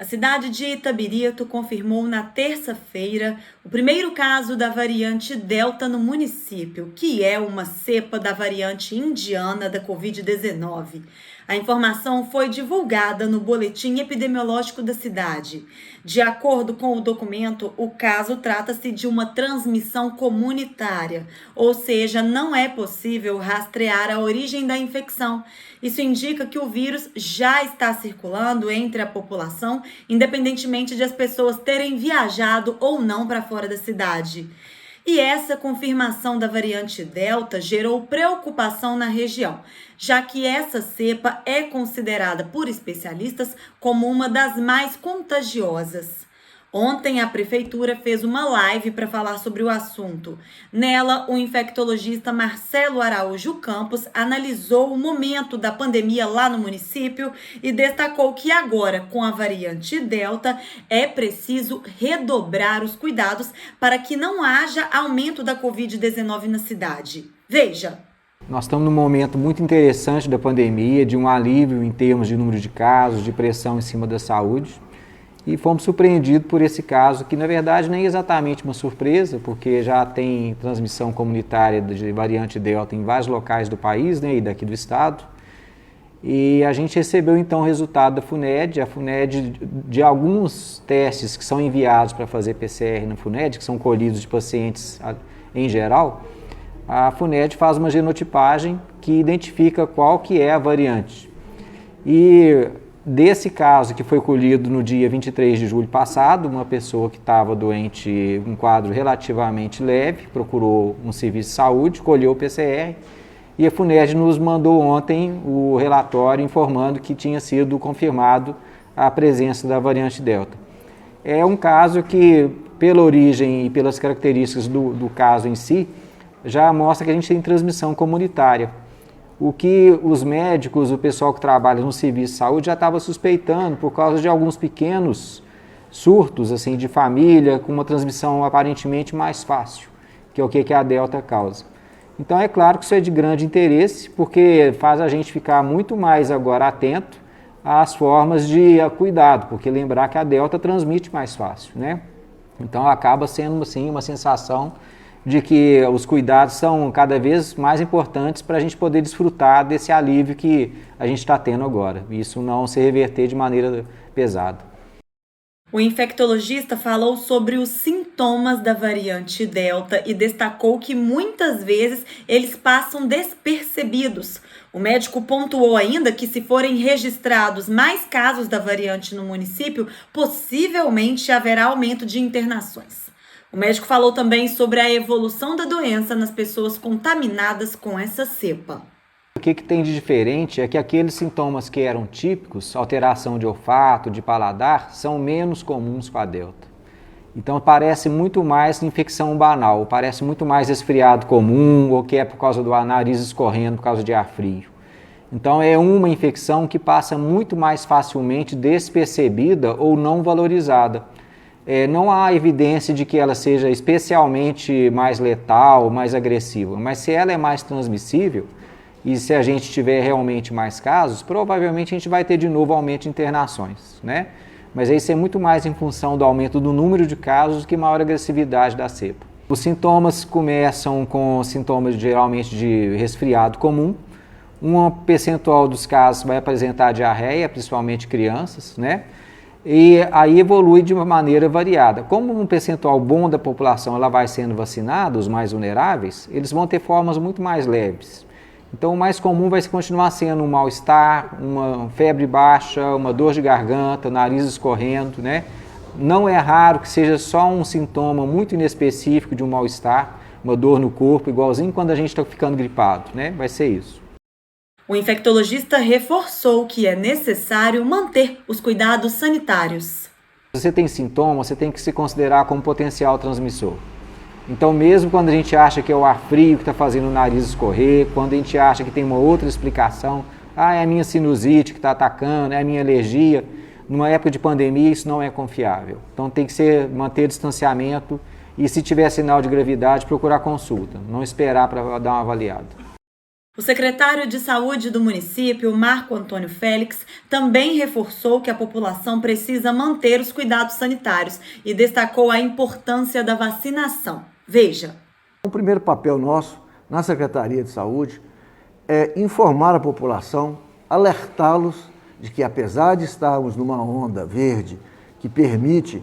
A cidade de Itabirito confirmou na terça-feira o primeiro caso da variante Delta no município, que é uma cepa da variante indiana da Covid-19. A informação foi divulgada no boletim epidemiológico da cidade. De acordo com o documento, o caso trata-se de uma transmissão comunitária, ou seja, não é possível rastrear a origem da infecção. Isso indica que o vírus já está circulando entre a população, independentemente de as pessoas terem viajado ou não para fora da cidade. E essa confirmação da variante Delta gerou preocupação na região, já que essa cepa é considerada por especialistas como uma das mais contagiosas. Ontem, a prefeitura fez uma live para falar sobre o assunto. Nela, o infectologista Marcelo Araújo Campos analisou o momento da pandemia lá no município e destacou que agora, com a variante Delta, é preciso redobrar os cuidados para que não haja aumento da Covid-19 na cidade. Veja. Nós estamos num momento muito interessante da pandemia, de um alívio em termos de número de casos, de pressão em cima da saúde. E fomos surpreendidos por esse caso, que na verdade nem é exatamente uma surpresa, porque já tem transmissão comunitária de variante Delta em vários locais do país, né, e daqui do estado. E a gente recebeu então o resultado da FUNED, a FUNED de alguns testes que são enviados para fazer PCR na FUNED, que são colhidos de pacientes em geral. A FUNED faz uma genotipagem que identifica qual que é a variante. E desse caso que foi colhido no dia 23 de julho passado, uma pessoa que estava doente, um quadro relativamente leve, procurou um serviço de saúde, colheu o PCR e a FUNED nos mandou ontem o relatório informando que tinha sido confirmado a presença da variante Delta. É um caso que, pela origem e pelas características do caso em si, já mostra que a gente tem transmissão comunitária. O que os médicos, o pessoal que trabalha no serviço de saúde já estava suspeitando por causa de alguns pequenos surtos assim, de família com uma transmissão aparentemente mais fácil, que é o que a Delta causa. Então é claro que isso é de grande interesse, porque faz a gente ficar muito mais agora atento às formas de cuidado, porque lembrar que a Delta transmite mais fácil, né? Então acaba sendo assim, uma sensação de que os cuidados são cada vez mais importantes para a gente poder desfrutar desse alívio que a gente está tendo agora. Isso não se reverter de maneira pesada. O infectologista falou sobre os sintomas da variante Delta e destacou que muitas vezes eles passam despercebidos. O médico pontuou ainda que se forem registrados mais casos da variante no município, possivelmente haverá aumento de internações. O médico falou também sobre a evolução da doença nas pessoas contaminadas com essa cepa. O que tem de diferente é que aqueles sintomas que eram típicos, alteração de olfato, de paladar, são menos comuns com a Delta. Então parece muito mais infecção banal, parece muito mais resfriado comum ou que é por causa do nariz escorrendo por causa de ar frio. Então é uma infecção que passa muito mais facilmente despercebida ou não valorizada. Não há evidência de que ela seja especialmente mais letal, mais agressiva, mas se ela é mais transmissível e se a gente tiver realmente mais casos, provavelmente a gente vai ter de novo aumento de internações, né? Mas isso é muito mais em função do aumento do número de casos do que maior agressividade da cepa. Os sintomas começam com sintomas geralmente de resfriado comum, um percentual dos casos vai apresentar diarreia, principalmente crianças, né? E aí evolui de uma maneira variada. Como um percentual bom da população ela vai sendo vacinada, os mais vulneráveis, eles vão ter formas muito mais leves. Então o mais comum vai continuar sendo um mal-estar, uma febre baixa, uma dor de garganta, nariz escorrendo, né? Não é raro que seja só um sintoma muito inespecífico de um mal-estar, uma dor no corpo, igualzinho quando a gente está ficando gripado, né? Vai ser isso. O infectologista reforçou que é necessário manter os cuidados sanitários. Se você tem sintomas, você tem que se considerar como potencial transmissor. Então, mesmo quando a gente acha que é o ar frio que está fazendo o nariz escorrer, quando a gente acha que tem uma outra explicação, é a minha sinusite que está atacando, é a minha alergia, numa época de pandemia isso não é confiável. Então, tem que manter distanciamento e, se tiver sinal de gravidade, procurar consulta, não esperar para dar uma avaliada. O secretário de Saúde do município, Marco Antônio Félix, também reforçou que a população precisa manter os cuidados sanitários e destacou a importância da vacinação. Veja. O primeiro papel nosso na Secretaria de Saúde é informar a população, alertá-los de que, apesar de estarmos numa onda verde que permite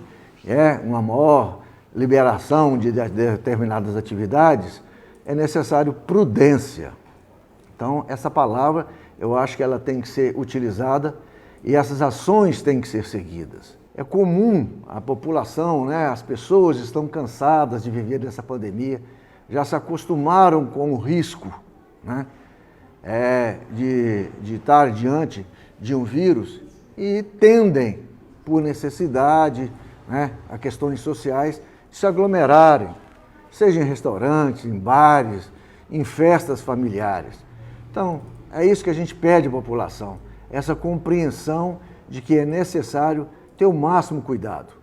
uma maior liberação de determinadas atividades, é necessário prudência. Então, essa palavra, eu acho que ela tem que ser utilizada e essas ações têm que ser seguidas. É comum a população, as pessoas estão cansadas de viver nessa pandemia, já se acostumaram com o risco, de estar diante de um vírus e tendem, por necessidade, a questões sociais, de se aglomerarem, seja em restaurantes, em bares, em festas familiares. Então, é isso que a gente pede à população, essa compreensão de que é necessário ter o máximo cuidado.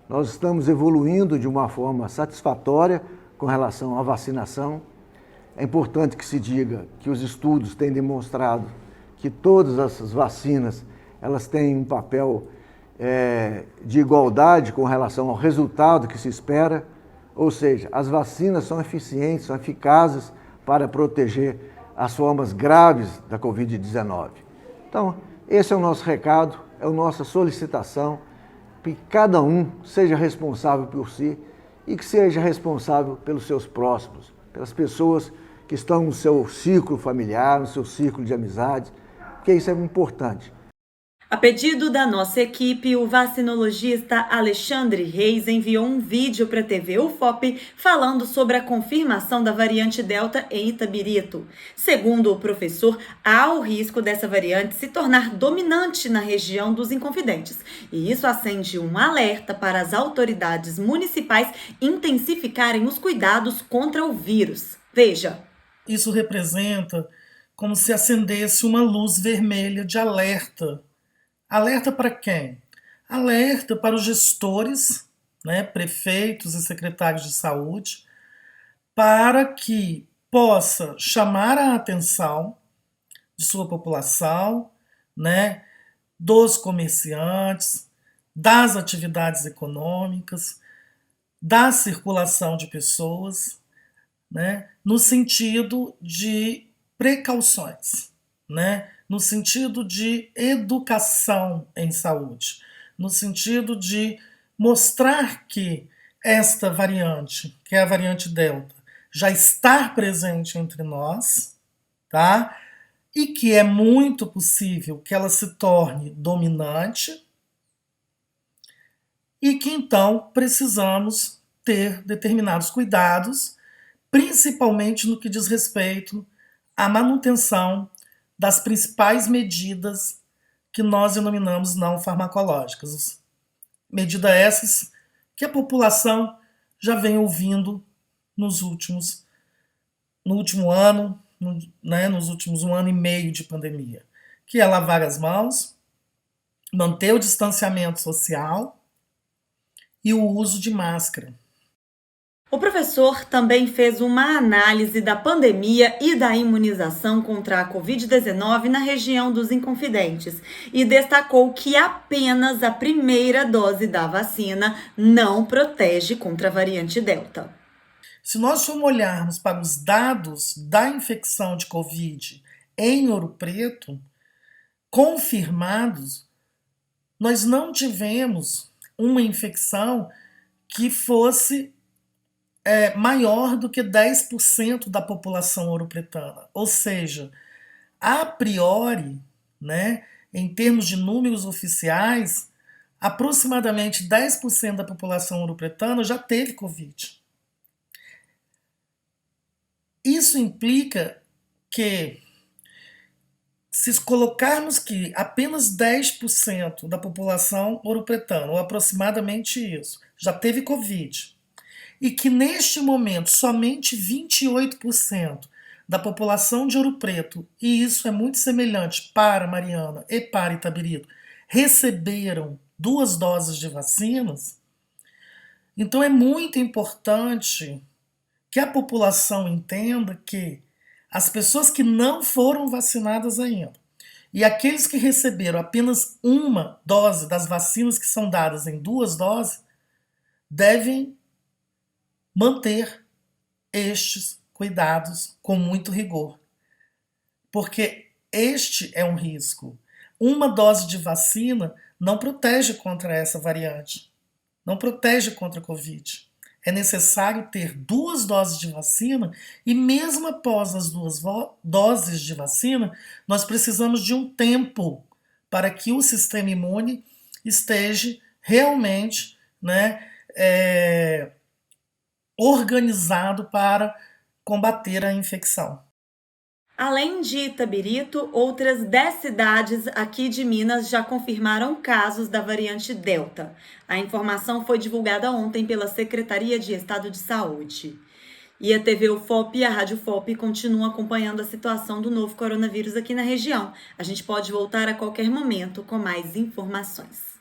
Nós estamos evoluindo de uma forma satisfatória com relação à vacinação. É importante que se diga que os estudos têm demonstrado que todas essas vacinas elas têm um papel de igualdade com relação ao resultado que se espera, ou seja, as vacinas são eficientes, são eficazes para proteger as formas graves da Covid-19. Então, esse é o nosso recado, é a nossa solicitação, que cada um seja responsável por si e que seja responsável pelos seus próximos, pelas pessoas que estão no seu círculo familiar, no seu círculo de amizades, porque isso é importante. A pedido da nossa equipe, o vacinologista Alexandre Reis enviou um vídeo para a TV UFOP falando sobre a confirmação da variante Delta em Itabirito. Segundo o professor, há o risco dessa variante se tornar dominante na região dos Inconfidentes. E isso acende um alerta para as autoridades municipais intensificarem os cuidados contra o vírus. Veja. Isso representa como se acendesse uma luz vermelha de alerta. Alerta para quem? Alerta para os gestores, prefeitos e secretários de saúde, para que possa chamar a atenção de sua população, dos comerciantes, das atividades econômicas, da circulação de pessoas, no sentido de precauções, no sentido de educação em saúde, no sentido de mostrar que esta variante, que é a variante Delta, já está presente entre nós, tá? E que é muito possível que ela se torne dominante e que então precisamos ter determinados cuidados, principalmente no que diz respeito à manutenção das principais medidas que nós denominamos não farmacológicas. Medidas essas que a população já vem ouvindo no último ano, nos últimos 1 ano e meio de pandemia, que é lavar as mãos, manter o distanciamento social e o uso de máscara. O professor também fez uma análise da pandemia e da imunização contra a Covid-19 na região dos Inconfidentes e destacou que apenas a primeira dose da vacina não protege contra a variante Delta. Se nós formos olharmos para os dados da infecção de Covid em Ouro Preto, confirmados, nós não tivemos uma infecção que fosse maior do que 10% da população ouropretana. Ou seja, a priori, em termos de números oficiais, aproximadamente 10% da população ouropretana já teve Covid. Isso implica que, se colocarmos que apenas 10% da população ouropretana, ou aproximadamente isso, já teve Covid, e que neste momento somente 28% da população de Ouro Preto, e isso é muito semelhante para Mariana e para Itabirito, receberam 2 doses de vacinas, então é muito importante que a população entenda que as pessoas que não foram vacinadas ainda e aqueles que receberam apenas uma dose das vacinas que são dadas em 2 doses devem manter estes cuidados com muito rigor, porque este é um risco. Uma dose de vacina não protege contra essa variante, não protege contra a Covid. É necessário ter 2 doses de vacina e mesmo após as 2 doses de vacina, nós precisamos de um tempo para que o sistema imune esteja realmente, organizado para combater a infecção. Além de Itabirito, outras 10 cidades aqui de Minas já confirmaram casos da variante Delta. A informação foi divulgada ontem pela Secretaria de Estado de Saúde. E a TV UFOP e a Rádio UFOP continuam acompanhando a situação do novo coronavírus aqui na região. A gente pode voltar a qualquer momento com mais informações.